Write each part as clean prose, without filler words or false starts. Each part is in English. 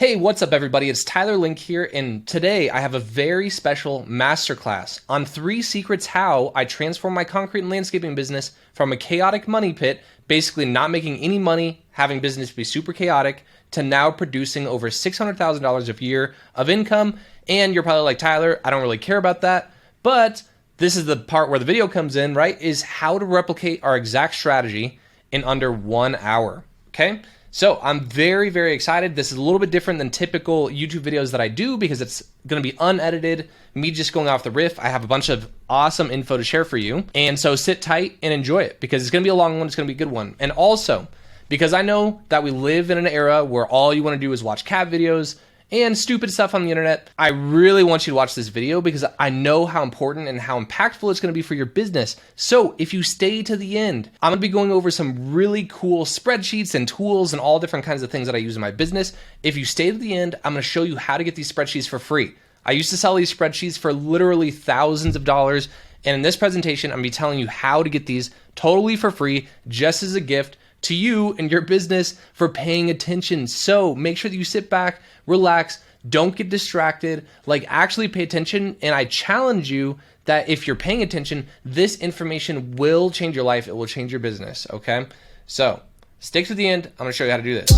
Hey, what's up everybody? It's Tyler Link here, and today I have a very special masterclass on 3 secrets how I transform my concrete and landscaping business from a chaotic money pit, basically not making any money, having business be super chaotic, to now producing over $600,000 a year of income. And you're probably like, Tyler, I don't really care about that, but this is the part where the video comes in, right? Is how to replicate our exact strategy in under 1 hour, okay? So I'm very, very excited. This is a little bit different than typical YouTube videos that I do because it's going to be unedited, me just going off the riff. I have a bunch of awesome info to share for you. And so sit tight and enjoy it because it's going to be a long one. It's going to be a good one. And also, because I know that we live in an era where all you want to do is watch cat videos and stupid stuff on the internet, I really want you to watch this video because I know how important and how impactful it's going to be for your business. So if you stay to the end, I'm going to be going over some really cool spreadsheets and tools and all different kinds of things that I use in my business. If you stay to the end, I'm going to show you how to get these spreadsheets for free. I used to sell these spreadsheets for literally thousands of dollars. And in this presentation, I'm going to be telling you how to get these totally for free, just as a gift to you and your business for paying attention. So make sure that you sit back, relax, don't get distracted, like actually pay attention. And I challenge you that if you're paying attention, this information will change your life. It will change your business, okay? So stick to the end. I'm gonna show you how to do this.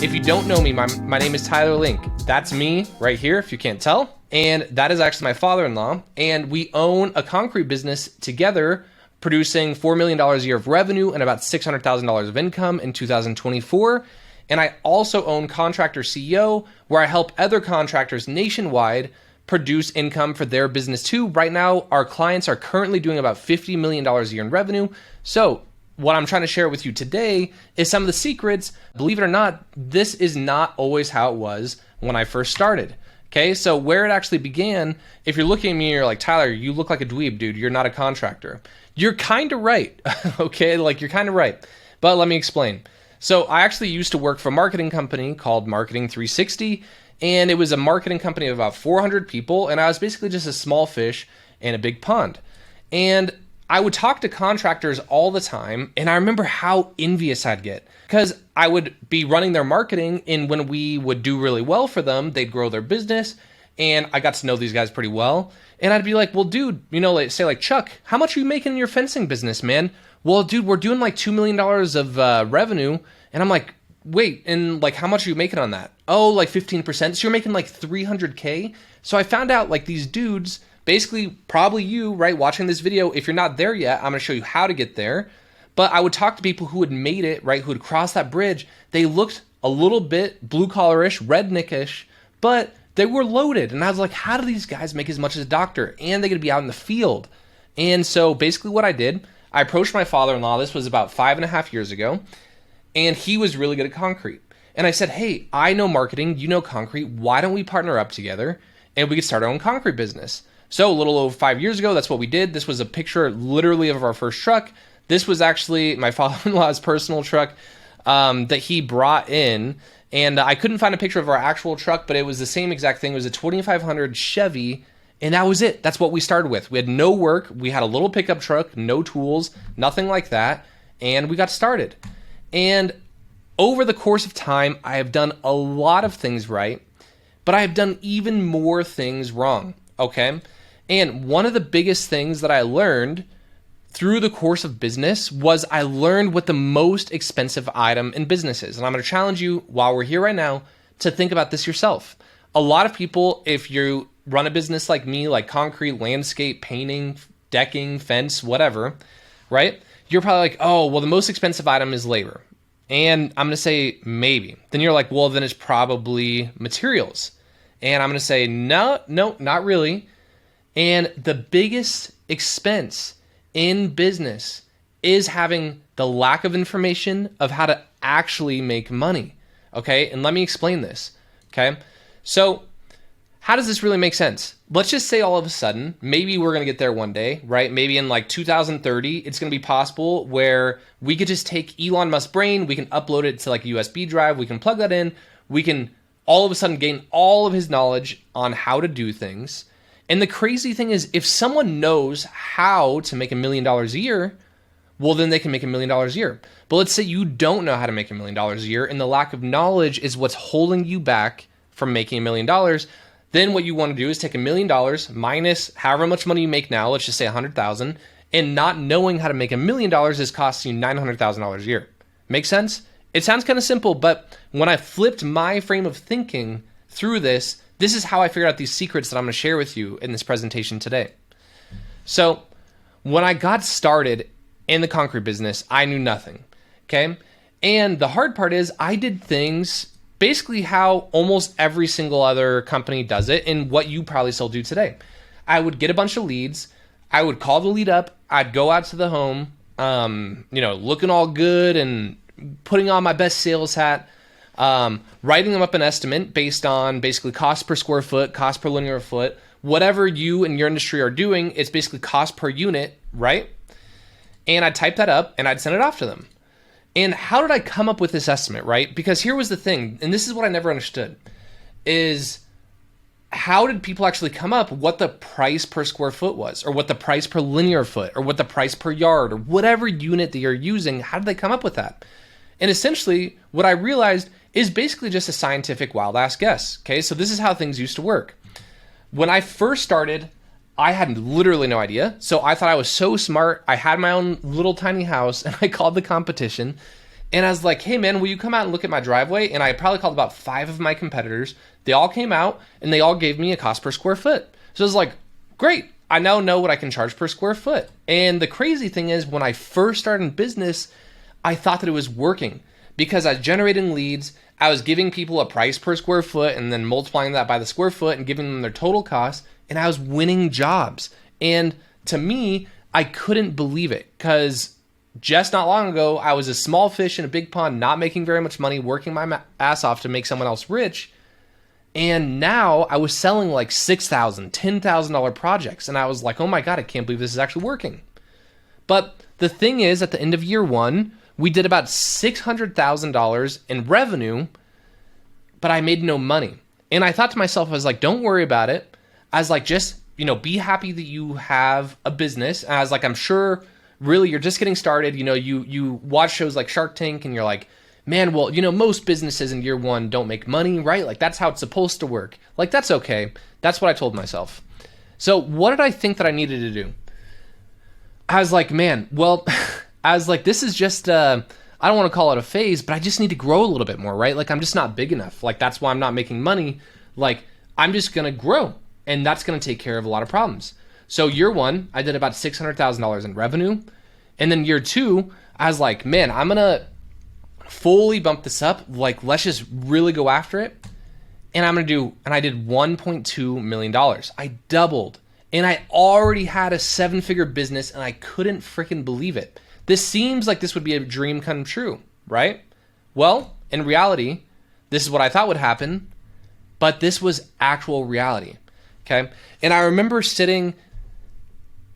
If you don't know me, my name is Tyler Link. That's me right here, if you can't tell. And that is actually my father-in-law. And we own a concrete business together, producing $4 million a year of revenue and about $600,000 of income in 2024. And I also own Contractor CEO, where I help other contractors nationwide produce income for their business too. Right now, our clients are currently doing about $50 million a year in revenue. So what I'm trying to share with you today is some of the secrets. Believe it or not, this is not always how it was when I first started. Okay, so where it actually began, if you're looking at me and you're like, Tyler, you look like a dweeb, dude. You're not a contractor. You're kind of right, okay? Like, you're kind of right. But let me explain. So I actually used to work for a marketing company called Marketing 360, and it was a marketing company of about 400 people, and I was basically just a small fish in a big pond. And I would talk to contractors all the time, and I remember how envious I'd get because I would be running their marketing, and when we would do really well for them, they'd grow their business, and I got to know these guys pretty well. And I'd be like, well, dude, you know, like, say like, Chuck, how much are you making in your fencing business, man? Well, dude, we're doing like $2 million of revenue. And I'm like, wait, and like, how much are you making on that? Oh, like 15%. So you're making like 300K. So I found out like these dudes, basically probably you, right, watching this video, if you're not there yet, I'm going to show you how to get there. But I would talk to people who had made it, right, who had crossed that bridge. They looked a little bit blue-collar-ish, redneck-ish, but they were loaded. And I was like, how do these guys make as much as a doctor? And they're going to be out in the field. And so basically what I did, I approached my father-in-law. This was about 5.5 years ago. And he was really good at concrete. And I said, hey, I know marketing, you know concrete. Why don't we partner up together and we could start our own concrete business? So a little over 5 years ago, that's what we did. This was a picture literally of our first truck. This was actually my father-in-law's personal truck that he brought in. And I couldn't find a picture of our actual truck, but it was the same exact thing. It was a 2500 Chevy, and that was it. That's what we started with. We had no work. We had a little pickup truck, no tools, nothing like that, and we got started. And over the course of time, I have done a lot of things right, but I have done even more things wrong, okay? And one of the biggest things that I learned through the course of business was I learned what the most expensive item in business is. And I'm going to challenge you while we're here right now to think about this yourself. A lot of people, if you run a business like me, like concrete, landscape, painting, decking, fence, whatever, right? You're probably like, oh, well, the most expensive item is labor. And I'm going to say maybe. Then you're like, well, then it's probably materials. And I'm going to say, no, not really. And the biggest expense in business is having the lack of information of how to actually make money, okay? And let me explain this, okay? So how does this really make sense? Let's just say all of a sudden, maybe we're going to get there one day, right? Maybe in like 2030, it's going to be possible where we could just take Elon Musk's brain, we can upload it to like a USB drive, we can plug that in, we can all of a sudden gain all of his knowledge on how to do things. And the crazy thing is, if someone knows how to make $1 million a year, well, then they can make $1 million a year. But let's say you don't know how to make $1 million a year, and the lack of knowledge is what's holding you back from making $1 million. Then what you want to do is take $1 million minus however much money you make now, let's just say 100,000, and not knowing how to make $1 million is costing you $900,000 a year. Make sense? It sounds kind of simple, but when I flipped my frame of thinking through this, this is how I figured out these secrets that I'm going to share with you in this presentation today. So when I got started in the concrete business, I knew nothing, okay? And the hard part is I did things basically how almost every single other company does it and what you probably still do today. I would get a bunch of leads. I would call the lead up. I'd go out to the home, looking all good and putting on my best sales hat, writing them up an estimate based on basically cost per square foot, cost per linear foot, whatever you and your industry are doing, it's basically cost per unit, right? And I'd type that up and I'd send it off to them. And how did I come up with this estimate, right? Because here was the thing, and this is what I never understood, is how did people actually come up what the price per square foot was, or what the price per linear foot, or what the price per yard, or whatever unit that you're using, how did they come up with that? And essentially, what I realized is basically just a scientific wild-ass guess, okay? So this is how things used to work. When I first started, I had literally no idea. So I thought I was so smart. I had my own little tiny house and I called the competition and I was like, hey man, will you come out and look at my driveway? And I probably called about 5 of my competitors. They all came out and they all gave me a cost per square foot. So I was like, great. I now know what I can charge per square foot. And the crazy thing is when I first started in business, I thought that it was working because I was generating leads. I was giving people a price per square foot and then multiplying that by the square foot and giving them their total cost. And I was winning jobs. And to me, I couldn't believe it because just not long ago, I was a small fish in a big pond, not making very much money, working my ass off to make someone else rich. And now I was selling like $6,000, $10,000 projects. And I was like, oh my God, I can't believe this is actually working. But the thing is, at the end of year 1, we did about $600,000 in revenue, but I made no money. And I thought to myself, I was like, don't worry about it. I was like, just, be happy that you have a business. And I was like, I'm sure really you're just getting started. You watch shows like Shark Tank and you're like, man, well, most businesses in year 1 don't make money, right? Like that's how it's supposed to work. Like that's okay. That's what I told myself. So what did I think that I needed to do? I was like, man, well, I was like, this is just, I don't want to call it a phase, but I just need to grow a little bit more, right? Like I'm just not big enough. Like that's why I'm not making money. Like I'm just going to grow. And that's going to take care of a lot of problems. So year 1, I did about $600,000 in revenue. And then year 2, I was like, man, I'm going to fully bump this up. Like, let's just really go after it. And I did $1.2 million. I doubled. And I already had a 7-figure business and I couldn't freaking believe it. This seems like this would be a dream come true, right? Well, in reality, this is what I thought would happen, but this was actual reality. Okay. And I remember sitting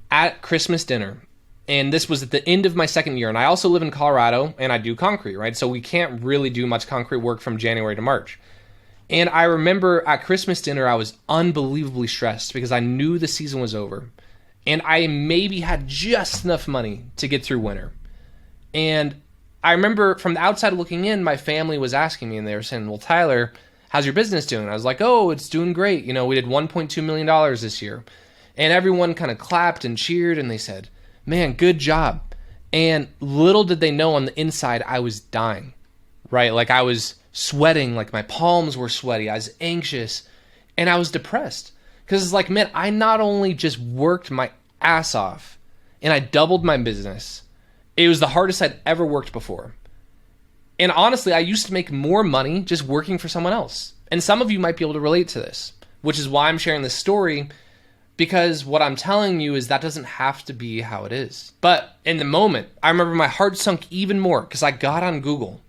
at Christmas dinner, and this was at the end of my 2nd year. And I also live in Colorado and I do concrete, right? So we can't really do much concrete work from January to March. And I remember at Christmas dinner, I was unbelievably stressed because I knew the season was over and I maybe had just enough money to get through winter. And I remember from the outside looking in, my family was asking me and they were saying, well, Tyler, how's your business doing? I was like, oh, it's doing great. We did $1.2 million this year. And everyone kind of clapped and cheered and they said, man, good job. And little did they know on the inside, I was dying, right? Like I was sweating, like my palms were sweaty. I was anxious and I was depressed because it's like, man, I not only just worked my ass off and I doubled my business. It was the hardest I'd ever worked before. And honestly, I used to make more money just working for someone else. And some of you might be able to relate to this, which is why I'm sharing this story, because what I'm telling you is that doesn't have to be how it is. But in the moment, I remember my heart sunk even more because I got on Google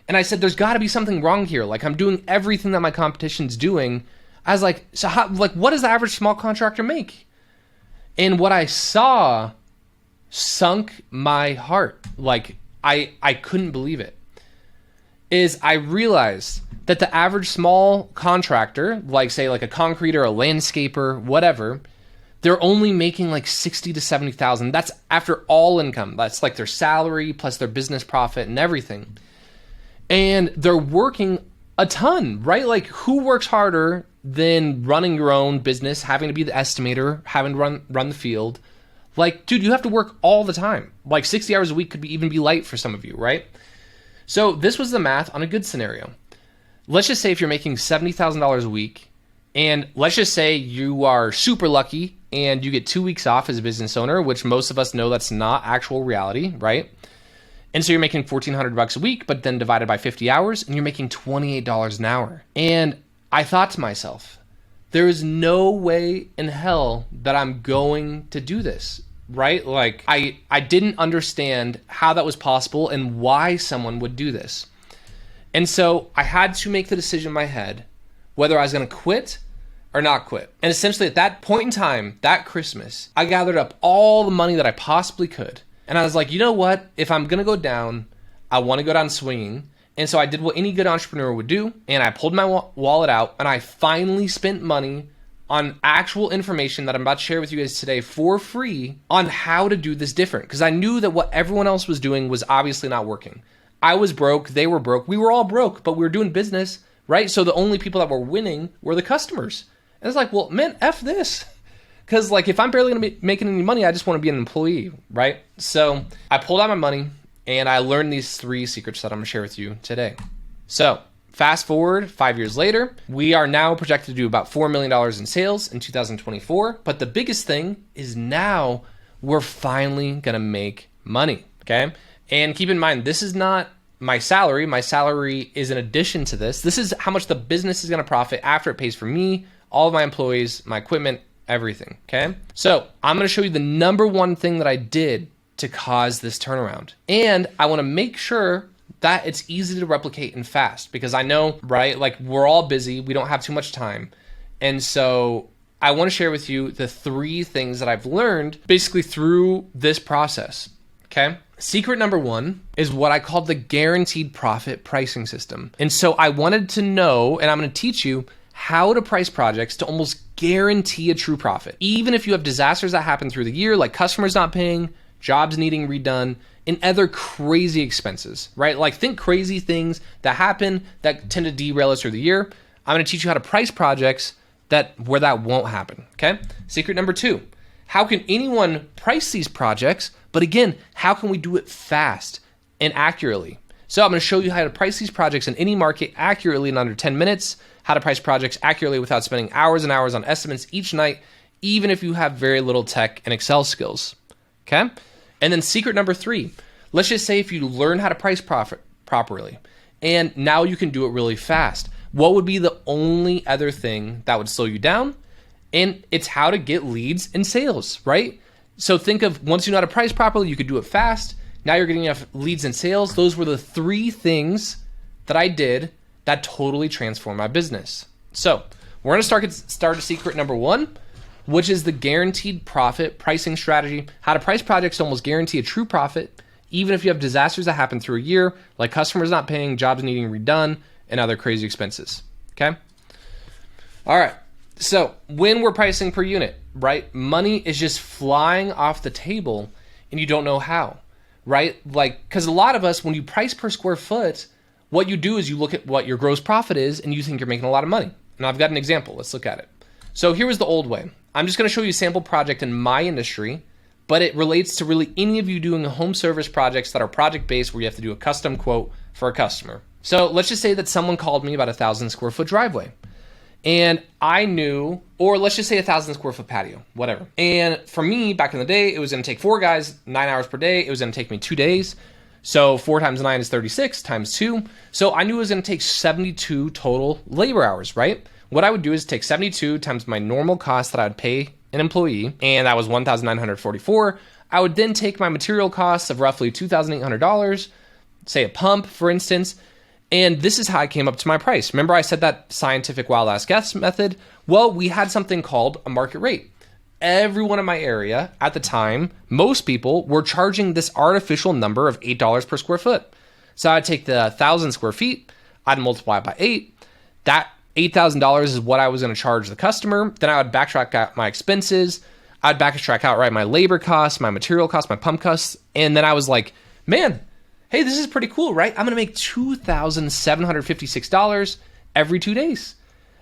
and I said, there's got to be something wrong here. Like I'm doing everything that my competition's doing. I was like, so how, like, what does the average small contractor make? And what I saw sunk my heart. Like I couldn't believe it. Is I realized that the average small contractor, like say like a concreter, a landscaper, whatever, they're only making like 60 to 70,000. That's after all income. That's like their salary plus their business profit and everything. And they're working a ton, right? Like who works harder than running your own business, having to be the estimator, having to run the field? Like, dude, you have to work all the time. Like 60 hours a week could even be light for some of you, right? So this was the math on a good scenario. Let's just say if you're making $70,000 a week, and let's just say you are super lucky and you get 2 weeks off as a business owner, which most of us know that's not actual reality, right? And so you're making $1,400 a week, but then divided by 50 hours, and you're making $28 an hour. And I thought to myself, there is no way in hell that I'm going to do this, right? Like I didn't understand how that was possible and why someone would do this. And so I had to make the decision in my head whether I was going to quit or not quit. And essentially at that point in time, that Christmas, I gathered up all the money that I possibly could. And I was like, you know what? If I'm going to go down, I want to go down swinging. And so I did what any good entrepreneur would do. And I pulled my wallet out and I finally spent money on actual information that I'm about to share with you guys today for free on how to do this different. Because I knew that what everyone else was doing was obviously not working. I was broke. They were broke. We were all broke, but we were doing business, right? So the only people that were winning were the customers. And it's like, well, man, F this. Because like if I'm barely going to be making any money, I just want to be an employee, right? So I pulled out my money and I learned these 3 secrets that I'm going to share with you today. So fast forward 5 years later, we are now projected to do about $4 million in sales in 2024. But the biggest thing is now we're finally going to make money, okay? And keep in mind, this is not my salary. My salary is in addition to this. This is how much the business is going to profit after it pays for me, all of my employees, my equipment, everything, okay? So I'm going to show you the number one thing that I did to cause this turnaround. And I want to make sure that it's easy to replicate and fast because I know, right? Like we're all busy. We don't have too much time. And so I want to share with you the 3 things that I've learned basically through this process, okay? Secret number 1 is what I call the guaranteed profit pricing system. And so I wanted to know, and I'm going to teach you how to price projects to almost guarantee a true profit. Even if you have disasters that happen through the year, like customers not paying, jobs needing redone, and other crazy expenses, right? Like think crazy things that happen that tend to derail us through the year. I'm going to teach you how to price projects where that won't happen, okay? Secret number 2, how can anyone price these projects? But again, how can we do it fast and accurately? So I'm going to show you how to price these projects in any market accurately in under 10 minutes, how to price projects accurately without spending hours and hours on estimates each night, even if you have very little tech and Excel skills, okay? And then secret number 3, let's just say if you learn how to price profit properly, and now you can do it really fast, what would be the only other thing that would slow you down? And it's how to get leads and sales, right? So think of once you know how to price properly, you could do it fast. Now you're getting enough leads and sales. Those were the 3 things that I did that totally transformed my business. So we're going to start secret number 1, which is the guaranteed profit pricing strategy, how to price projects to almost guarantee a true profit, even if you have disasters that happen through a year, like customers not paying, jobs needing redone, and other crazy expenses, okay? All right, so when we're pricing per unit, right, money is just flying off the table and you don't know how, right? Like, because a lot of us, when you price per square foot, what you do is you look at what your gross profit is and you think you're making a lot of money. And I've got an example. Let's look at it. So here was the old way. I'm just going to show you a sample project in my industry, but it relates to really any of you doing home service projects that are project-based where you have to do a custom quote for a customer. So let's just say that someone called me about 1,000 square foot driveway. And I knew, or let's just say 1,000 square foot patio, whatever. And for me, back in the day, it was going to take 4 guys, 9 hours per day. It was going to take me 2 days. So 4 times 9 is 36 times 2. So I knew it was going to take 72 total labor hours, right? What I would do is take 72 times my normal cost that I would pay an employee, and that was $1,944. I would then take my material costs of roughly $2,800, say a pump, for instance, and this is how I came up to my price. Remember I said that scientific wild ass guess method? Well, we had something called a market rate. Everyone in my area at the time, most people were charging this artificial number of $8 per square foot. So I'd take the 1,000 square feet, I'd multiply it by 8. That $8,000 is what I was going to charge the customer. Then I would backtrack out my expenses. I'd backtrack out, right? My labor costs, my material costs, my pump costs. And then I was like, man, hey, this is pretty cool, right? I'm going to make $2,756 every 2 days.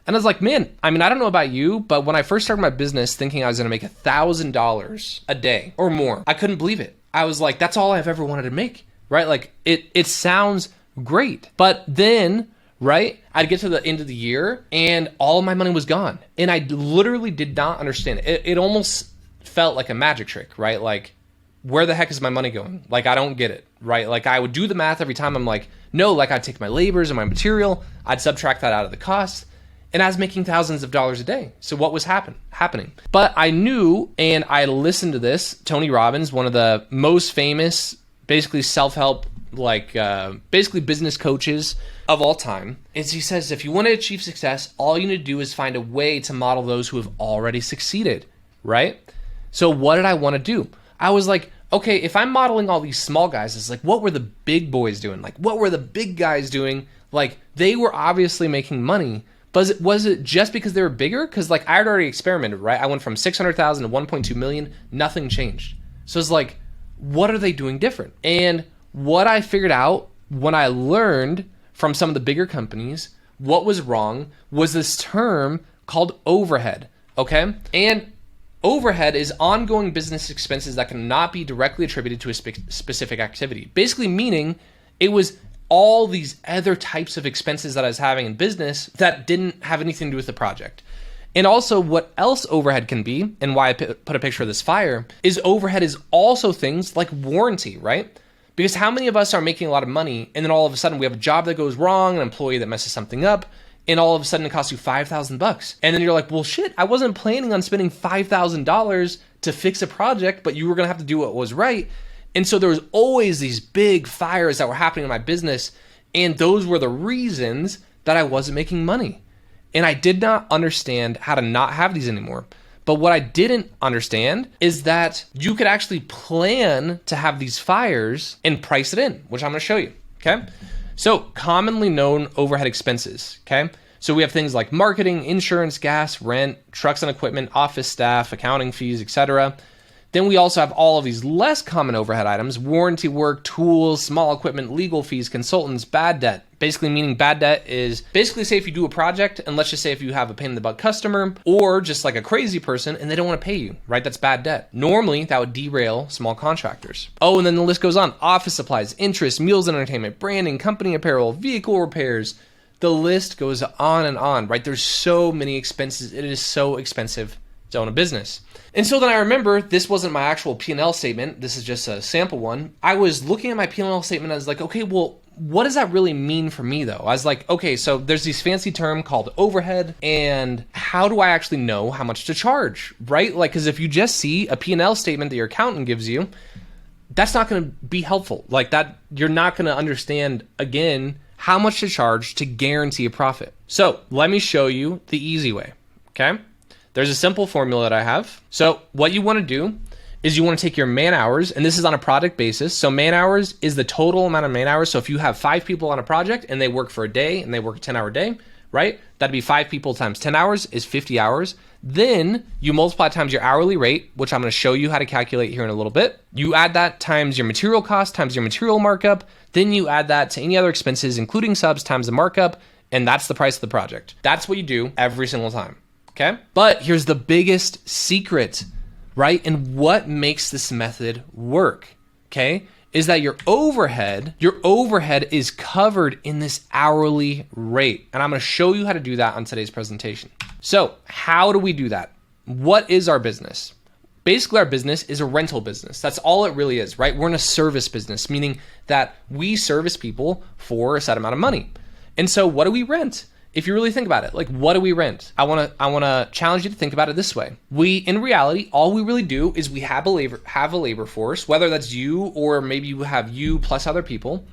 And I was like, man, I mean, I don't know about you, but when I first started my business thinking I was going to make $1,000 a day or more, I couldn't believe it. I was like, that's all I've ever wanted to make, right? Like it sounds great. But then, right, I'd get to the end of the year and all of my money was gone. And I literally did not understand it. It almost felt like a magic trick, right? Like, where the heck is my money going? Like, I don't get it, right? Like, I would do the math every time. I'm like, no, like I'd take my labors and my material, I'd subtract that out of the cost, and I was making thousands of dollars a day. So what was happening? But I knew, and I listened to this, Tony Robbins, one of the most famous, basically self-help, like basically business coaches of all time, is he says, if you want to achieve success, all you need to do is find a way to model those who have already succeeded, right? So what did I want to do? I was like, okay, if I'm modeling all these small guys, it's like, what were the big boys doing? Like, what were the big guys doing? Like, they were obviously making money, but was it just because they were bigger? Because like I had already experimented, right? I went from 600,000 to 1.2 million, nothing changed. So it's like, what are they doing different? And what I figured out when I learned from some of the bigger companies, what was wrong was this term called overhead, okay? And overhead is ongoing business expenses that cannot be directly attributed to a specific activity. Basically meaning it was all these other types of expenses that I was having in business that didn't have anything to do with the project. And also what else overhead can be, and why I put a picture of this fire, is overhead is also things like warranty, right? Because how many of us are making a lot of money and then all of a sudden we have a job that goes wrong, an employee that messes something up, and all of a sudden it costs you $5,000. And then you're like, well, shit, I wasn't planning on spending $5,000 to fix a project, but you were going to have to do what was right. And so there was always these big fires that were happening in my business. And those were the reasons that I wasn't making money. And I did not understand how to not have these anymore. But what I didn't understand is that you could actually plan to have these fires and price it in, which I'm going to show you. Okay. So commonly known overhead expenses, okay? So we have things like marketing, insurance, gas, rent, trucks and equipment, office staff, accounting fees, etc. Then we also have all of these less common overhead items: warranty work, tools, small equipment, legal fees, consultants, bad debt. Basically meaning bad debt is basically, say if you do a project, and let's just say if you have a pain in the butt customer or just like a crazy person and they don't want to pay you, right? That's bad debt. Normally that would derail small contractors. Oh, and then the list goes on: office supplies, interest, meals and entertainment, branding, company apparel, vehicle repairs. The list goes on, right? There's so many expenses. It is so expensive to own a business. And so then I remember, this wasn't my actual P&L statement. This is just a sample one. I was looking at my P&L statement. I was like, okay, well, what does that really mean for me though? I was like, okay, so there's this fancy term called overhead, and how do I actually know how much to charge, right? Like, because if you just see a P&L statement that your accountant gives you, that's not going to be helpful. Like that, you're not going to understand, again, how much to charge to guarantee a profit. So let me show you the easy way, okay? There's a simple formula that I have. So what you want to do is you want to take your man hours, and this is on a project basis. So man hours is the total amount of man hours. So if you have 5 people on a project and they work for a day and they work a 10-hour day, right? That'd be 5 people times 10 hours is 50 hours. Then you multiply times your hourly rate, which I'm going to show you how to calculate here in a little bit. You add that times your material cost times your material markup. Then you add that to any other expenses, including subs, times the markup, and that's the price of the project. That's what you do every single time. Okay. But here's the biggest secret, right? And what makes this method work, okay, is that your overhead is covered in this hourly rate. And I'm going to show you how to do that on today's presentation. So how do we do that? What is our business? Basically, our business is a rental business. That's all it really is, right? We're in a service business, meaning that we service people for a set amount of money. And so what do we rent? If you really think about it, like, what do we rent? I want to challenge you to think about it this way. In reality, all we really do is we have a labor force, whether that's you or maybe you have you plus other people,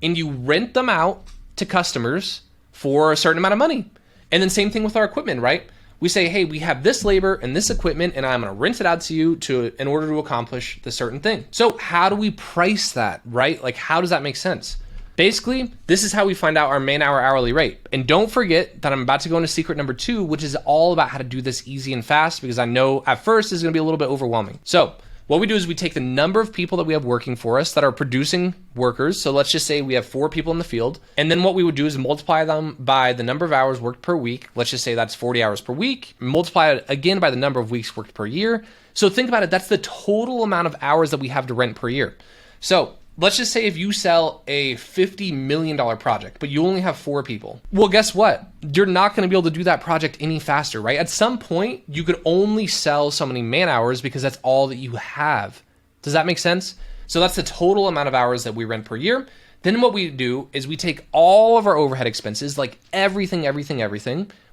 and you rent them out to customers for a certain amount of money. And then same thing with our equipment, right? We say, hey, we have this labor and this equipment, and I'm going to rent it out to you in order to accomplish the certain thing. So how do we price that, right? Like, how does that make sense? Basically, this is how we find out our man hour hourly rate. And don't forget that I'm about to go into secret number 2, which is all about how to do this easy and fast, because I know at first it's going to be a little bit overwhelming. So what we do is we take the number of people that we have working for us that are producing workers. So let's just say we have 4 people in the field. And then what we would do is multiply them by the number of hours worked per week. Let's just say that's 40 hours per week. Multiply it again by the number of weeks worked per year. So think about it. That's the total amount of hours that we have to rent per year. So let's just say if you sell a $50 million project, but you only have 4 people. Well, guess what? You're not going to be able to do that project any faster, right? At some point, you could only sell so many man hours because that's all that you have. Does that make sense? So that's the total amount of hours that we rent per year. Then what we do is we take all of our overhead expenses, like everything.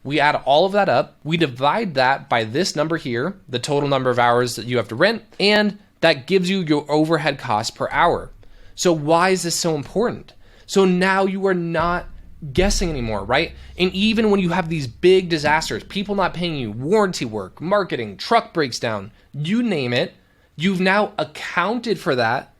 We add all of that up. We divide that by this number here, the total number of hours that you have to rent, and that gives you your overhead cost per hour. So why is this so important? So now you are not guessing anymore, right? And even when you have these big disasters, people not paying you, warranty work, marketing, truck breaks down, you name it, you've now accounted for that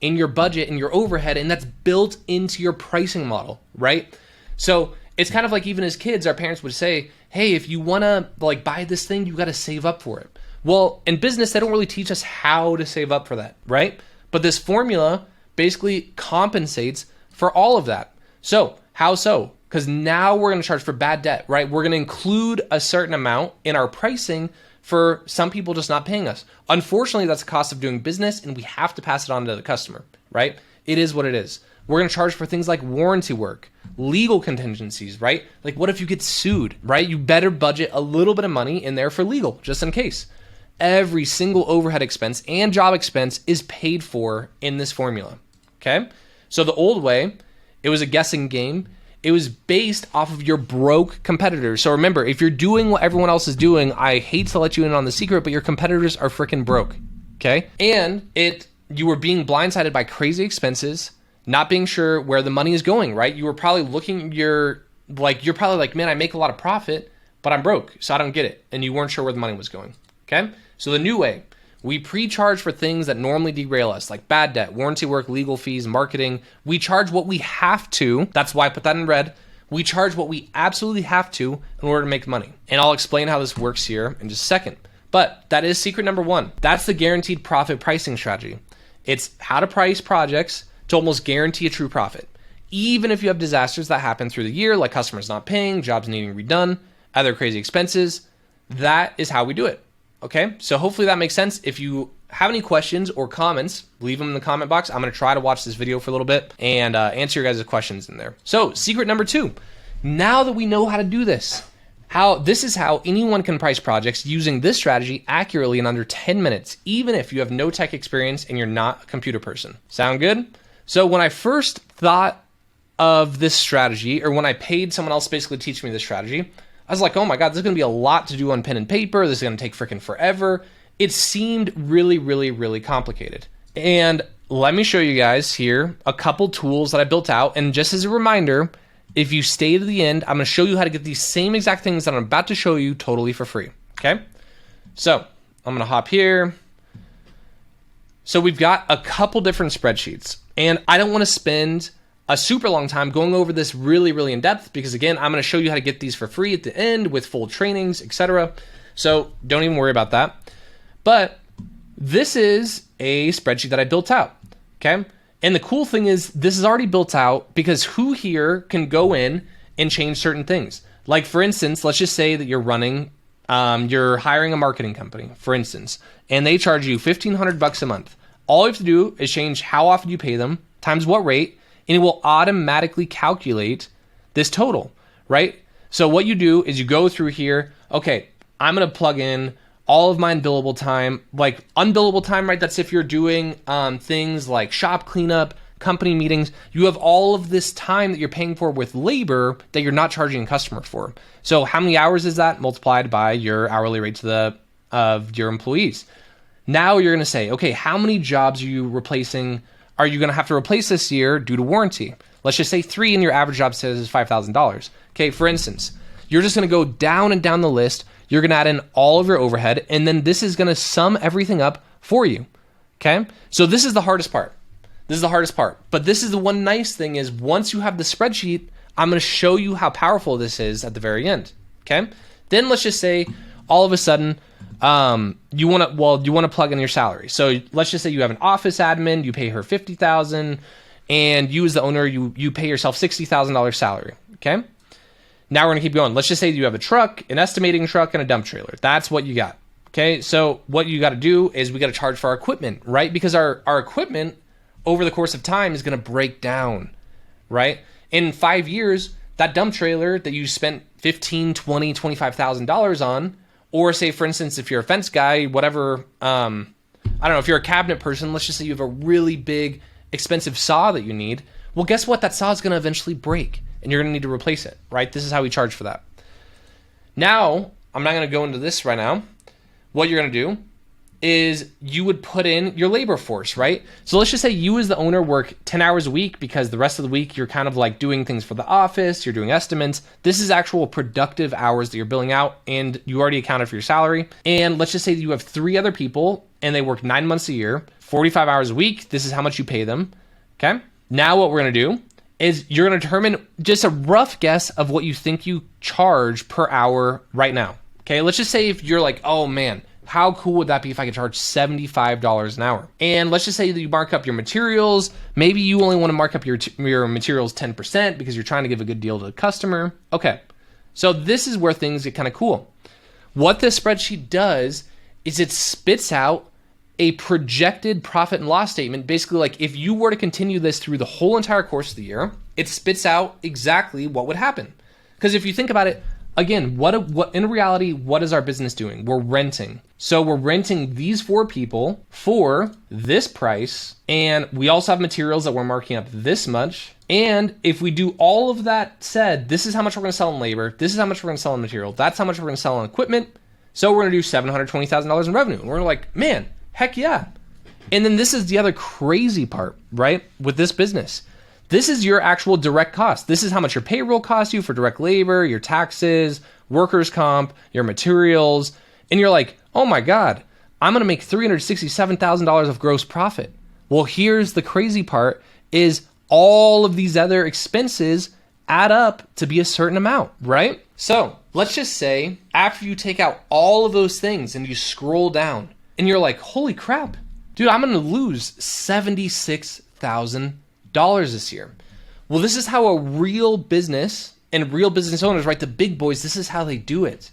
in your budget and your overhead, and that's built into your pricing model, right? So it's kind of like, even as kids, our parents would say, hey, if you want to buy this thing, you got to save up for it. Well, in business, they don't really teach us how to save up for that, right? But this formula basically compensates for all of that. So how so? Because now we're going to charge for bad debt, right? We're going to include a certain amount in our pricing for some people just not paying us. Unfortunately, that's the cost of doing business, and we have to pass it on to the customer, right? It is what it is. We're going to charge for things like warranty work, legal contingencies, right? Like, what if you get sued, right? You better budget a little bit of money in there for legal, just in case. Every single overhead expense and job expense is paid for in this formula, okay? So the old way, it was a guessing game. It was based off of your broke competitors. So remember, if you're doing what everyone else is doing, I hate to let you in on the secret, but your competitors are freaking broke, okay? And you were being blindsided by crazy expenses, not being sure where the money is going, right? You were probably you're probably like, man, I make a lot of profit, but I'm broke, so I don't get it. And you weren't sure where the money was going, okay? So the new way, we pre-charge for things that normally derail us, like bad debt, warranty work, legal fees, marketing. We charge what we have to. That's why I put that in red. We charge what we absolutely have to in order to make money. And I'll explain how this works here in just a second. But that is secret number 1. That's the guaranteed profit pricing strategy. It's how to price projects to almost guarantee a true profit. Even if you have disasters that happen through the year, like customers not paying, jobs needing redone, other crazy expenses, that is how we do it. Okay, so hopefully that makes sense. If you have any questions or comments, leave them in the comment box. I'm going to try to watch this video for a little bit and answer your guys' questions in there. So secret number 2, now that we know how to do this, this is how anyone can price projects using this strategy accurately in under 10 minutes, even if you have no tech experience and you're not a computer person. Sound good? So when I first thought of this strategy, or when I paid someone else basically to teach me this strategy, I was like, oh my God, this is going to be a lot to do on pen and paper. This is going to take freaking forever. It seemed really, really, really complicated. And let me show you guys here a couple tools that I built out. And just as a reminder, if you stay to the end, I'm going to show you how to get these same exact things that I'm about to show you totally for free. Okay. So I'm going to hop here. So we've got a couple different spreadsheets, and I don't want to spend a super long time going over this really, really in depth, because again, I'm going to show you how to get these for free at the end with full trainings, etc. So don't even worry about that. But this is a spreadsheet that I built out, okay? And the cool thing is this is already built out because who here can go in and change certain things? Like for instance, let's just say that you're hiring a marketing company, for instance, and they charge you $1,500 a month. All you have to do is change how often you pay them times what rate, and it will automatically calculate this total, right? So what you do is you go through here, okay, I'm going to plug in all of my unbillable time, like unbillable time, right? That's if you're doing things like shop cleanup, company meetings. You have all of this time that you're paying for with labor that you're not charging a customer for. So how many hours is that multiplied by your hourly rate of your employees? Now you're going to say, okay, how many jobs are you going to have to replace this year due to warranty? Let's just say 3, and your average job says is $5,000. Okay, for instance, you're just going to go down and down the list. You're going to add in all of your overhead, and then this is going to sum everything up for you. Okay, so this is the hardest part. This is the hardest part. But this is the one nice thing is once you have the spreadsheet, I'm going to show you how powerful this is at the very end. Okay. Then let's just say all of a sudden, you want to plug in your salary. So let's just say you have an office admin, you pay her $50,000, and you as the owner, you pay yourself $60,000 salary. Okay. Now we're gonna keep going. Let's just say you have a truck, an estimating truck, and a dump trailer. That's what you got. Okay. So what you got to do is we got to charge for our equipment, right? Because our equipment over the course of time is gonna break down, right? In 5 years, that dump trailer that you spent $15,000, $20,000, $25,000 on, or say, for instance, if you're a fence guy, whatever, I don't know, if you're a cabinet person, let's just say you have a really big, expensive saw that you need. Well, guess what? That saw is going to eventually break, and you're going to need to replace it, right? This is how we charge for that. Now, I'm not going to go into this right now. What you're going to do is you would put in your labor force, right? So let's just say you as the owner work 10 hours a week because the rest of the week you're kind of like doing things for the office, you're doing estimates. This is actual productive hours that you're billing out and you already accounted for your salary. And let's just say that you have 3 other people and they work 9 months a year, 45 hours a week. This is how much you pay them, okay? Now what we're gonna do is you're gonna determine just a rough guess of what you think you charge per hour right now, okay? Let's just say if you're like, oh man, how cool would that be if I could charge $75 an hour? And let's just say that you mark up your materials. Maybe you only want to mark up your materials 10% because you're trying to give a good deal to the customer. Okay, so this is where things get kind of cool. What this spreadsheet does is it spits out a projected profit and loss statement. Basically, like if you were to continue this through the whole entire course of the year, it spits out exactly what would happen. Because if you think about it, again, what in reality, what is our business doing? We're renting. So we're renting these 4 people for this price, and we also have materials that we're marking up this much. And if we do all of that said, this is how much we're going to sell in labor, this is how much we're going to sell in material, that's how much we're going to sell on equipment. So we're going to do $720,000 in revenue. And we're like, man, heck yeah. And then this is the other crazy part, right? With this business. This is your actual direct cost. This is how much your payroll costs you for direct labor, your taxes, workers' comp, your materials. And you're like, oh my God, I'm going to make $367,000 of gross profit. Well, here's the crazy part is all of these other expenses add up to be a certain amount, right? So let's just say after you take out all of those things and you scroll down and you're like, holy crap, dude, I'm going to lose $76,000 this year. Well, this is how a real business and real business owners, right? The big boys, this is how they do it.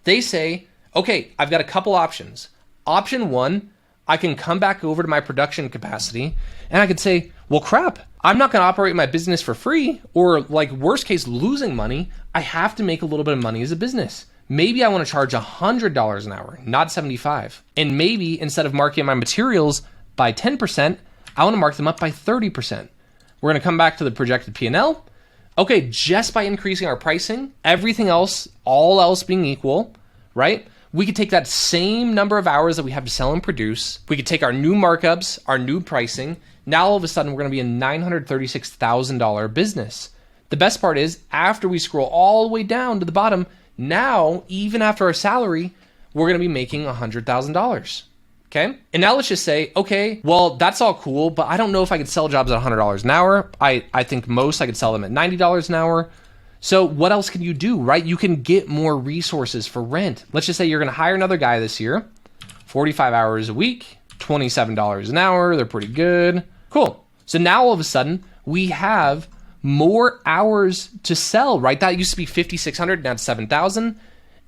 They say, okay, I've got a couple options. Option 1, I can come back over to my production capacity and I could say, well, crap, I'm not going to operate my business for free or like worst case losing money. I have to make a little bit of money as a business. Maybe I want to charge $100 an hour, not $75. And maybe instead of marking my materials by 10%, I want to mark them up by 30%. We're going to come back to the projected P&L. Okay, just by increasing our pricing, everything else, all else being equal, right? We could take that same number of hours that we have to sell and produce. We could take our new markups, our new pricing. Now all of a sudden we're going to be a $936,000 business. The best part is after we scroll all the way down to the bottom, now even after our salary, we're going to be making $100,000. Okay. And now let's just say, okay, well, that's all cool, but I don't know if I could sell jobs at $100 an hour. I think most I could sell them at $90 an hour. So what else can you do, right? You can get more resources for rent. Let's just say you're going to hire another guy this year, 45 hours a week, $27 an hour. They're pretty good. Cool. So now all of a sudden we have more hours to sell, right? That used to be 5,600, now it's 7,000.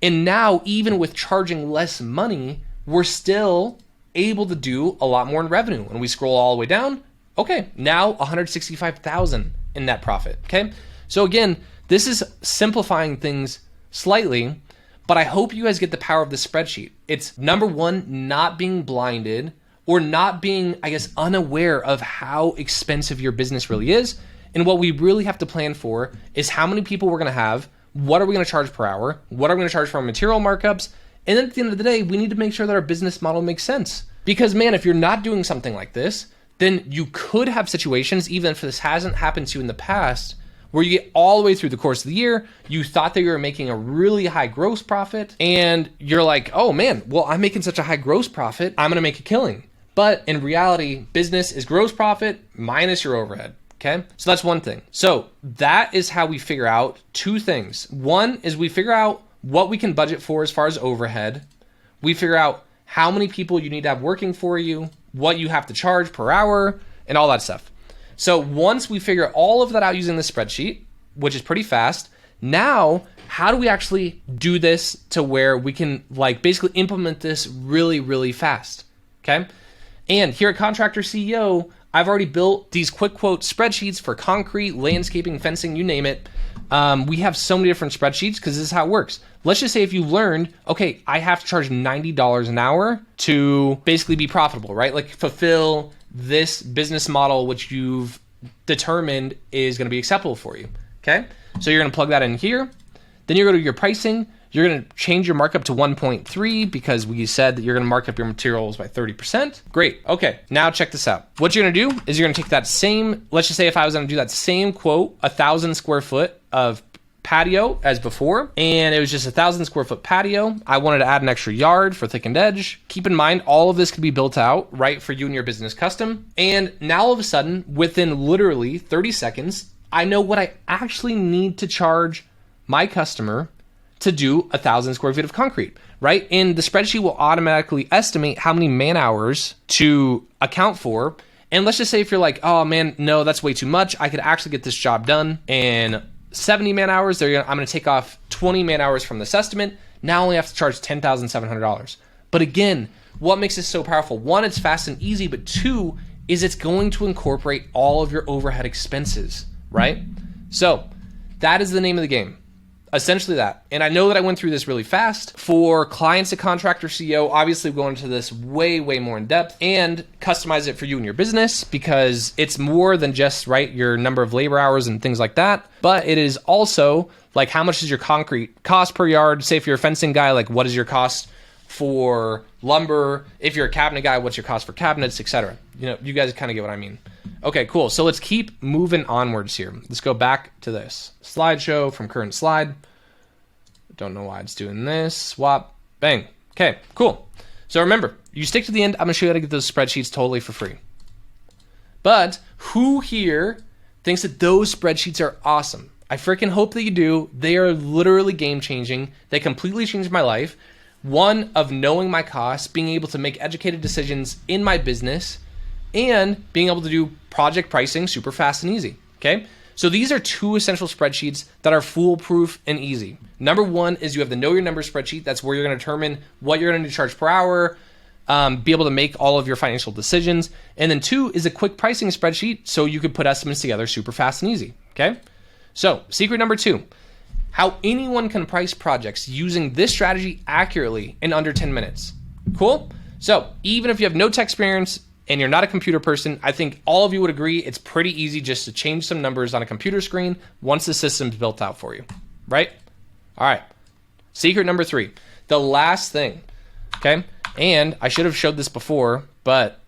And now even with charging less money, we're still able to do a lot more in revenue. When we scroll all the way down, okay, now 165,000 in net profit. Okay. So again, this is simplifying things slightly, but I hope you guys get the power of this spreadsheet. It's number 1, not being blinded or not being, I guess, unaware of how expensive your business really is. And what we really have to plan for is how many people we're going to have, what are we going to charge per hour, what are we going to charge for our material markups, and then at the end of the day, we need to make sure that our business model makes sense. Because man, if you're not doing something like this, then you could have situations, even if this hasn't happened to you in the past, where you get all the way through the course of the year, you thought that you were making a really high gross profit, and you're like, oh man, well, I'm making such a high gross profit, I'm gonna make a killing. But in reality, business is gross profit minus your overhead. Okay, so that's one thing. So that is how we figure out two things. One is we figure out what we can budget for as far as overhead. We figure out how many people you need to have working for you, what you have to charge per hour, and all that stuff. So once we figure all of that out using the spreadsheet, which is pretty fast, now how do we actually do this to where we can like basically implement this really, really fast? Okay. And here at Contractor CEO, I've already built these quick quote spreadsheets for concrete, landscaping, fencing, you name it. We have so many different spreadsheets because this is how it works. Let's just say if you learned, okay, I have to charge $90 an hour to basically be profitable, right? Like fulfill this business model, which you've determined is going to be acceptable for you. Okay. So you're going to plug that in here. Then you're going to go to your pricing. You're going to change your markup to 1.3 because we said that you're going to mark up your materials by 30%. Great. Okay. Now check this out. What you're going to do is you're going to take that same, let's just say if I was going to do that same quote, 1,000 square foot of patio as before, and it was just 1,000 square foot patio. I wanted to add an extra yard for thickened edge. Keep in mind, all of this could be built out right for you and your business custom. And now all of a sudden, within literally 30 seconds, I know what I actually need to charge my customer to do 1,000 square feet of concrete, right? And the spreadsheet will automatically estimate how many man hours to account for. And let's just say if you're like, oh man, no, that's way too much. I could actually get this job done in 70 man hours. I'm going to take off 20 man hours from this estimate. Now I only have to charge $10,700. But again, what makes this so powerful? One, it's fast and easy, but two, is it's going to incorporate all of your overhead expenses, right? So that is the name of the game. Essentially that. And I know that I went through this really fast. For clients at Contractor CEO, obviously we'll go into this way, way more in depth and customize it for you and your business because it's more than just, right, your number of labor hours and things like that. But it is also like how much is your concrete cost per yard? Say if you're a fencing guy, like what is your cost for lumber? If you're a cabinet guy, what's your cost for cabinets, etc. You know, you guys kind of get what I mean. Okay, cool. So let's keep moving onwards here. Let's go back to this slideshow from current slide. Don't know why it's doing this. Swap, bang. Okay, cool. So remember, you stick to the end. I'm gonna show you how to get those spreadsheets totally for free. But who here thinks that those spreadsheets are awesome? I freaking hope that you do. They are literally game changing. They completely changed my life. One, of knowing my costs, being able to make educated decisions in my business, and being able to do project pricing super fast and easy, okay? So these are two essential spreadsheets that are foolproof and easy. Number one is you have the Know Your Numbers spreadsheet. That's where you're gonna determine what you're gonna charge per hour, be able to make all of your financial decisions. And then two is a quick pricing spreadsheet so you could put estimates together super fast and easy, okay? So secret number two, how anyone can price projects using this strategy accurately in under 10 minutes. Cool? So even if you have no tech experience, and you're not a computer person, I think all of you would agree it's pretty easy just to change some numbers on a computer screen once the system's built out for you, right? All right, secret number three, the last thing, okay? And I should have showed this before, but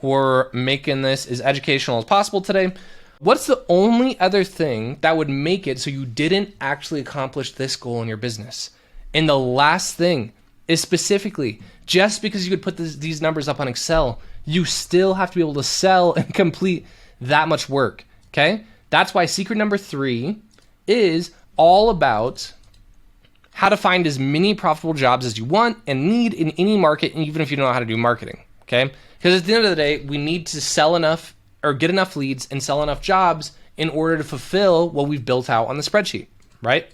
we're making this as educational as possible today. What's the only other thing that would make it so you didn't actually accomplish this goal in your business? And the last thing is specifically, just because you could put these numbers up on Excel, you still have to be able to sell and complete that much work, okay? That's why secret number three is all about how to find as many profitable jobs as you want and need in any market, even if you don't know how to do marketing, okay? Because at the end of the day, we need to sell enough or get enough leads and sell enough jobs in order to fulfill what we've built out on the spreadsheet, right?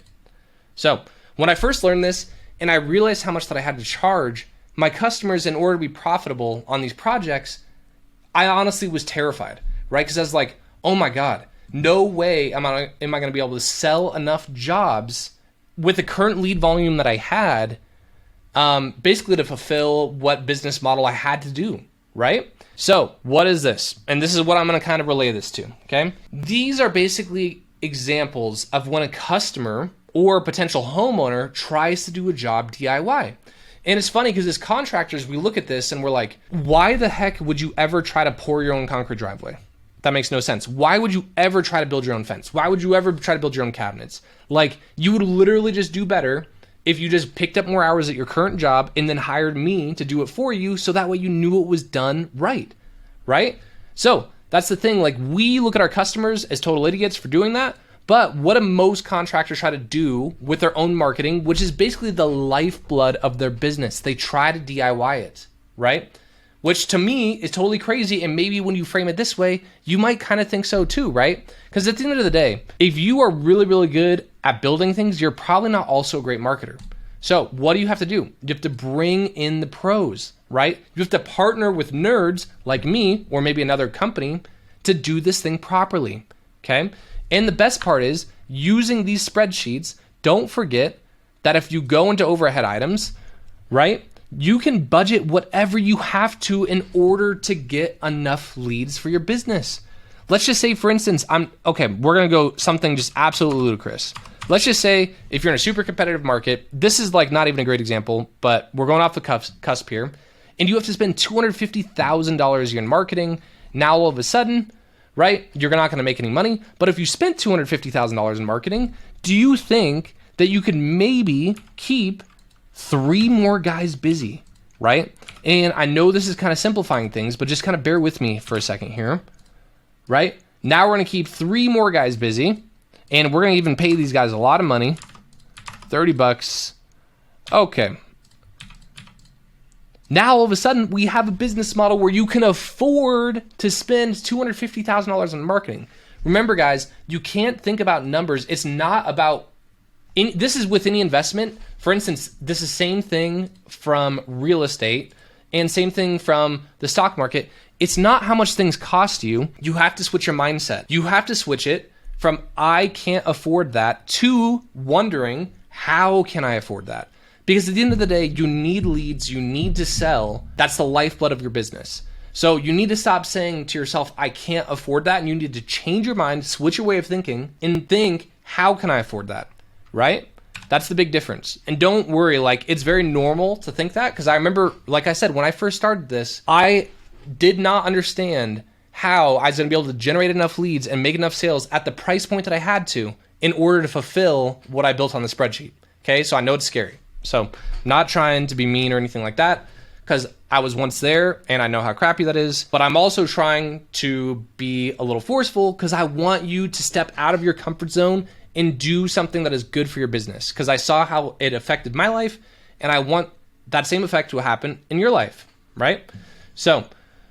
So when I first learned this and I realized how much that I had to charge my customers in order to be profitable on these projects, I honestly was terrified, right? Because I was like, oh my God, no way am I going to be able to sell enough jobs with the current lead volume that I had, basically to fulfill what business model I had to do, right? So what is this? And this is what I'm going to kind of relay this to, okay? These are basically examples of when a customer or a potential homeowner tries to do a job DIY. And it's funny because as contractors, we look at this and we're like, why the heck would you ever try to pour your own concrete driveway? That makes no sense. Why would you ever try to build your own fence? Why would you ever try to build your own cabinets? Like, you would literally just do better if you just picked up more hours at your current job and then hired me to do it for you, so that way you knew it was done right? So that's the thing. Like, we look at our customers as total idiots for doing that. But what do most contractors try to do with their own marketing, which is basically the lifeblood of their business? They try to DIY it, right? Which to me is totally crazy. And maybe when you frame it this way, you might kind of think so too, right? Because at the end of the day, if you are really, really good at building things, you're probably not also a great marketer. So what do you have to do? You have to bring in the pros, right? You have to partner with nerds like me or maybe another company to do this thing properly, okay? And the best part is, using these spreadsheets, don't forget that if you go into overhead items, right, you can budget whatever you have to in order to get enough leads for your business. Let's just say, for instance, we're gonna go something just absolutely ludicrous. Let's just say if you're in a super competitive market, this is like not even a great example, but we're going off the cusp here, and you have to spend $250,000 a year in marketing. Now all of a sudden, right, you're not going to make any money. But if you spent $250,000 in marketing, do you think that you could maybe keep 3 more guys busy, right? And I know this is kind of simplifying things, but just kind of bear with me for a second here, right? Now we're going to keep 3 more guys busy, and we're going to even pay these guys a lot of money, $30. Okay. Now, all of a sudden, we have a business model where you can afford to spend $250,000 on marketing. Remember, guys, you can't think about numbers. It's not about, this is with any investment. For instance, this is same thing from real estate and same thing from the stock market. It's not how much things cost you. You have to switch your mindset. You have to switch it from I can't afford that to wondering, how can I afford that? Because at the end of the day, you need leads, you need to sell. That's the lifeblood of your business. So you need to stop saying to yourself, I can't afford that. And you need to change your mind, switch your way of thinking, and think, how can I afford that? Right? That's the big difference. And don't worry, like, it's very normal to think that. Because I remember, like I said, when I first started this, I did not understand how I was going to be able to generate enough leads and make enough sales at the price point that I had to in order to fulfill what I built on the spreadsheet. Okay, so I know it's scary. So I'm not trying to be mean or anything like that, because I was once there and I know how crappy that is. But I'm also trying to be a little forceful because I want you to step out of your comfort zone and do something that is good for your business. Because I saw how it affected my life, and I want that same effect to happen in your life, right? So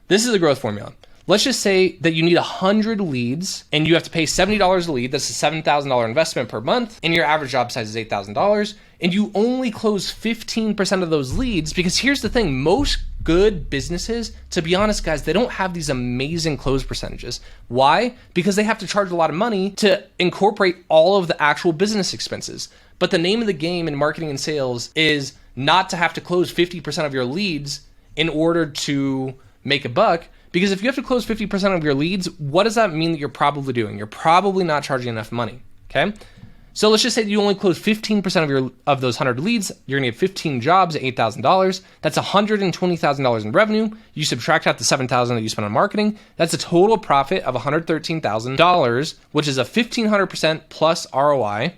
this is a growth formula. Let's just say that you need 100 leads and you have to pay $70 a lead. That's a $7,000 investment per month, and your average job size is $8,000, and you only close 15% of those leads. Because here's the thing, most good businesses, to be honest, guys, they don't have these amazing close percentages. Why? Because they have to charge a lot of money to incorporate all of the actual business expenses. But the name of the game in marketing and sales is not to have to close 50% of your leads in order to make a buck. Because if you have to close 50% of your leads, what does that mean that you're probably doing? You're probably not charging enough money, okay? So let's just say that you only close 15% of those 100 leads. You're gonna get 15 jobs at $8,000. That's $120,000 in revenue. You subtract out the $7,000 that you spent on marketing. That's a total profit of $113,000, which is a 1,500% plus ROI.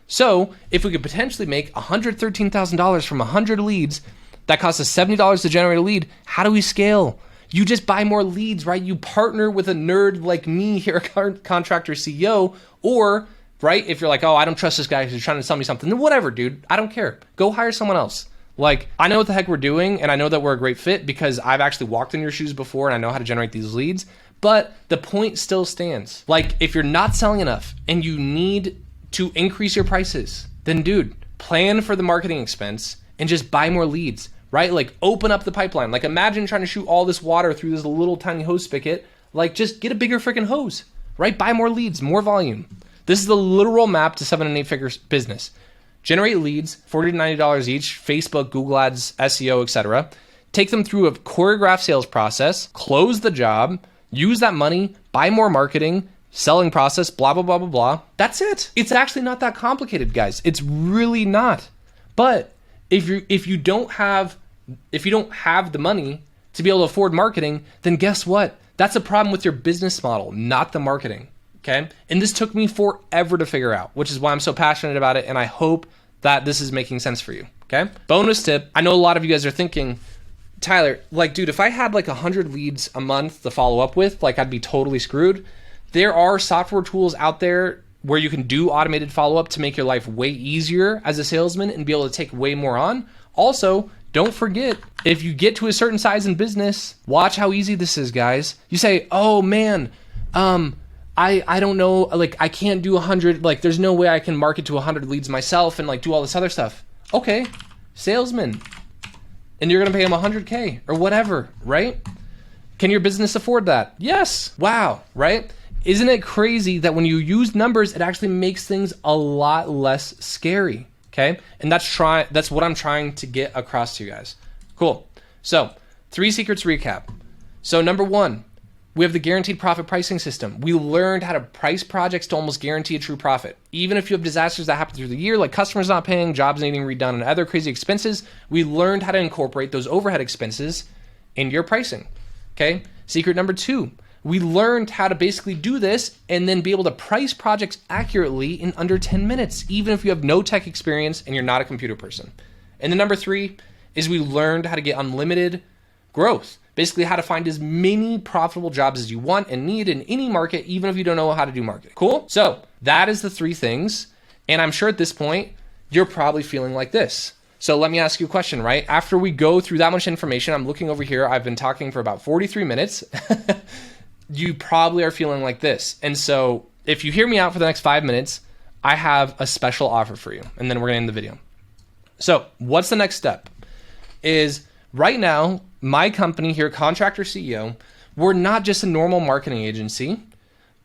So if we could potentially make $113,000 from 100 leads, that costs us $70 to generate a lead. How do we scale? You just buy more leads, right? You partner with a nerd like me here at Contractor CEO, or, right, if you're like, oh, I don't trust this guy because he's trying to sell me something, then whatever, dude, I don't care. Go hire someone else. Like, I know what the heck we're doing, and I know that we're a great fit because I've actually walked in your shoes before and I know how to generate these leads, but the point still stands. Like, if you're not selling enough and you need to increase your prices, then dude, plan for the marketing expense and just buy more leads. Right? Like, open up the pipeline. Like, imagine trying to shoot all this water through this little tiny hose spigot. Like, just get a bigger freaking hose, right? Buy more leads, more volume. This is the literal map to 7 and 8 figure business. Generate leads, $40 to $90 each, Facebook, Google Ads, SEO, etc. Take them through a choreographed sales process, close the job, use that money, buy more marketing, selling process, blah, blah, blah, blah, blah. That's it. It's actually not that complicated, guys. It's really not. But if you don't have the money to be able to afford marketing, then guess what? That's a problem with your business model, not the marketing, okay? And this took me forever to figure out, which is why I'm so passionate about it, and I hope that this is making sense for you, okay? Bonus tip, I know a lot of you guys are thinking, Tyler, like, dude, if I had like 100 leads a month to follow up with, like, I'd be totally screwed. There are software tools out there where you can do automated follow-up to make your life way easier as a salesman and be able to take way more on. Also, don't forget, if you get to a certain size in business, watch how easy this is, guys. You say, oh man, I don't know, like, I can't do 100, like, there's no way I can market to 100 leads myself and like do all this other stuff. Okay, salesman. And you're gonna pay them 100K or whatever, right? Can your business afford that? Yes. Wow, right? Isn't it crazy that when you use numbers, it actually makes things a lot less scary, okay? And that's what I'm trying to get across to you guys. Cool. So 3 secrets recap. So number 1, we have the guaranteed profit pricing system. We learned how to price projects to almost guarantee a true profit. Even if you have disasters that happen through the year, like customers not paying, jobs needing redone, and other crazy expenses, we learned how to incorporate those overhead expenses in your pricing, okay? Secret number 2, we learned how to basically do this and then be able to price projects accurately in under 10 minutes, even if you have no tech experience and you're not a computer person. And then number 3 is we learned how to get unlimited growth. Basically how to find as many profitable jobs as you want and need in any market, even if you don't know how to do marketing. Cool? So that is the 3 things. And I'm sure at this point, you're probably feeling like this. So let me ask you a question, right? After we go through that much information, I'm looking over here. I've been talking for about 43 minutes. You probably are feeling like this. And so if you hear me out for the next 5 minutes, I have a special offer for you. And then we're gonna end the video. So what's the next step? Is right now, my company here, Contractor CEO, we're not just a normal marketing agency,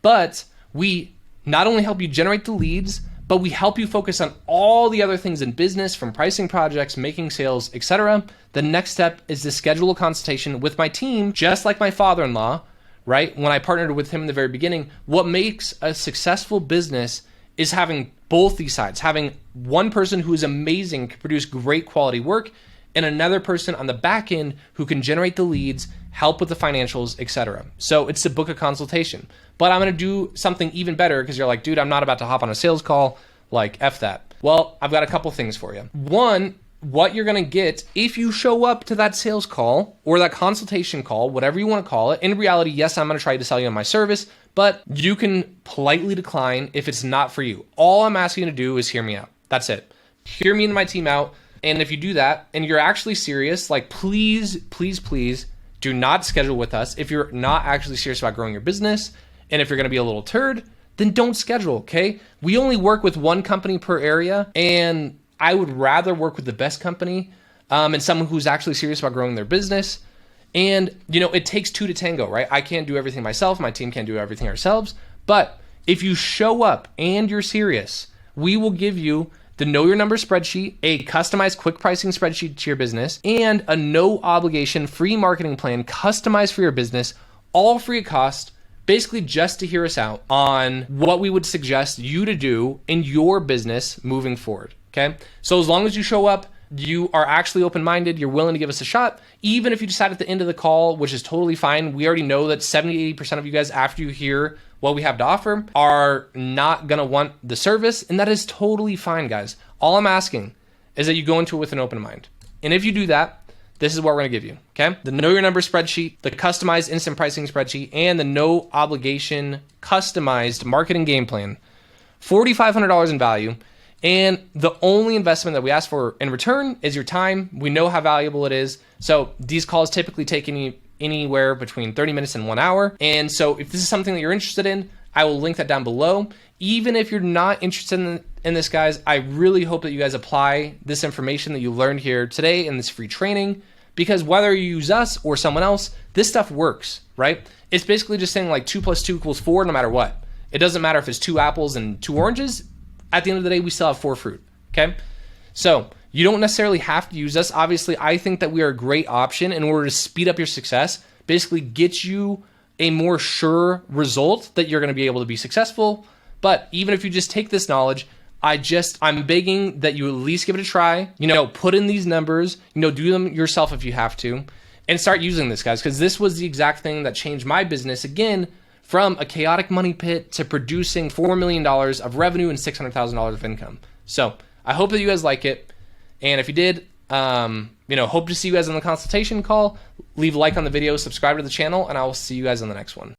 but we not only help you generate the leads, but we help you focus on all the other things in business, from pricing projects, making sales, etc. The next step is to schedule a consultation with my team, just like my father-in-law, right? When I partnered with him in the very beginning, what makes a successful business is having both these sides, having one person who is amazing, can produce great quality work, and another person on the back end who can generate the leads, help with the financials, etc. So it's to book a consultation. But I'm gonna do something even better, because you're like, dude, I'm not about to hop on a sales call, like F that. Well, I've got a couple things for you. One, what you're gonna get if you show up to that sales call or that consultation call, whatever you wanna call it. In reality, yes, I'm gonna try to sell you on my service, but you can politely decline if it's not for you. All I'm asking you to do is hear me out. That's it. Hear me and my team out. And if you do that and you're actually serious, like please, please, please do not schedule with us. If you're not actually serious about growing your business, and if you're gonna be a little turd, then don't schedule, okay? We only work with one company per area, and I would rather work with the best company and someone who's actually serious about growing their business. And you know, it takes 2 to tango, right? I can't do everything myself. My team can't do everything ourselves. But if you show up and you're serious, we will give you the Know Your Number spreadsheet, a customized quick pricing spreadsheet to your business, and a no obligation free marketing plan customized for your business, all free of cost, basically just to hear us out on what we would suggest you to do in your business moving forward, okay? So as long as you show up, you are actually open-minded, you're willing to give us a shot, even if you decide at the end of the call, which is totally fine. We already know that 70-80% of you guys, after you hear what we have to offer, are not gonna want the service, and that is totally fine, guys. All I'm asking is that you go into it with an open mind. And if you do that, this is what we're gonna give you, okay? The Know Your Number spreadsheet, the customized instant pricing spreadsheet, and the no obligation customized marketing game plan. $4,500 in value. And the only investment that we ask for in return is your time. We know how valuable it is. So these calls typically take anywhere between 30 minutes and 1 hour. And so if this is something that you're interested in, I will link that down below. Even if you're not interested in this, guys, I really hope that you guys apply this information that you learned here today in this free training, because whether you use us or someone else, this stuff works, right? It's basically just saying like 2 + 2 = 4 no matter what. It doesn't matter if it's 2 apples and 2 oranges. At the end of the day, we still have 4 fruit, okay? So you don't necessarily have to use us. Obviously, I think that we are a great option in order to speed up your success, basically get you a more sure result that you're gonna be able to be successful. But even if you just take this knowledge, I'm begging that you at least give it a try, put in these numbers, do them yourself if you have to, and start using this, guys, because this was the exact thing that changed my business, again, from a chaotic money pit to producing $4 million of revenue and $600,000 of income. So I hope that you guys like it. And if you did, hope to see you guys on the consultation call. Leave a like on the video, subscribe to the channel, and I will see you guys on the next one.